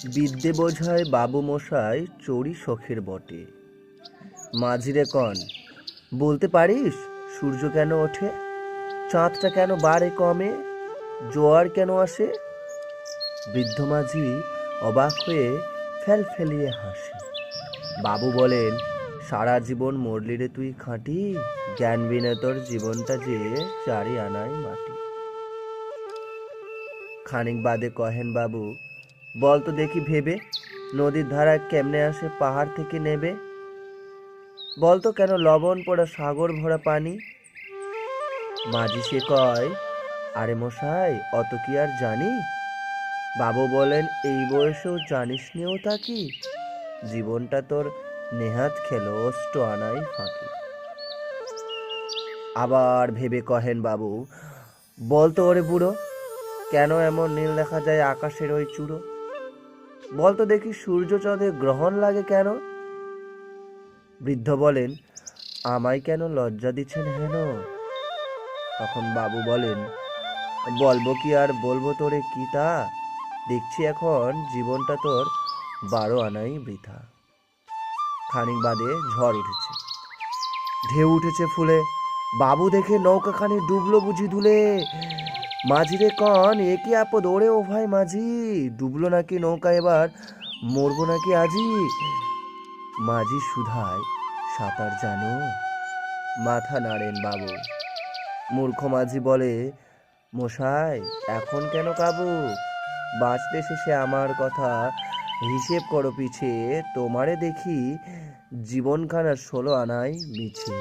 বিদ্যে বোঝায় বাবু মশাই চড়ি শখের বটে। মাঝিরে কন, বলতে পারিস সূর্য কেন ওঠে, চাঁদটা কেন বাড়ে কমে, জোয়ার কেন আসে? বৃদ্ধ মাঝি অবাক হয়ে ফেল ফেলিয়ে হাসে। বাবু বলেন, সারা জীবন মরলি রে তুই খাঁটি, জ্ঞান বিনে তোর জীবনটা যে চারি আনাই মাটি। খানিক বাদে কহেন বাবু, বল তো দেখি ভেবে, নদীর ধারায় কেমনে আসে পাহাড় থেকে নেবে? বলতো কেন লবণ পোড়া সাগর ভরা পানি? মাঝি সে কয়, আরে মশাই অত কি আর জানি? বাবু বলেন, এই বয়সেও জানিস নিও তা কি, জীবনটা তোর নেহাত খেলো অষ্ট আনাই ফাঁকি। আবার ভেবে কহেন বাবু, বলতো ওরে বুড়ো, কেন এমন নীল দেখা যায় আকাশের ওই চূড়ো? বলতো দেখি সূর্য চাঁদে গ্রহণ লাগে কেন? বৃদ্ধ বলেন, আমায় কেন লজ্জা দিচ্ছেন হেন? তখন বাবু বলেন, বলবো কি আর বলবো তোরে কি তা, দেখছি এখন জীবনটা তোর 12 আনাই বৃথা। খানিক বাদে ঝড় উঠেছে, ঢেউ উঠেছে ফুলে, বাবু দেখে নৌকাখানি ডুবলো বুঝি ধুলে। মাঝিরে কন, এ কি আপদ ওরে ও ভাই মাঝি, ডুবলো নাকি নৌকা এবার, মরবো নাকি আজি? মাঝি সুধায়, সাঁতার জানো? মাথা নাড়েন বাবু। মূর্খ মাঝি বলে, মশাই এখন কেন কাবু, বাঁচতে শেষে আমার কথা হিসেব করো পিছে, তোমারে দেখি জীবনখানা 16 আনাই মিছে।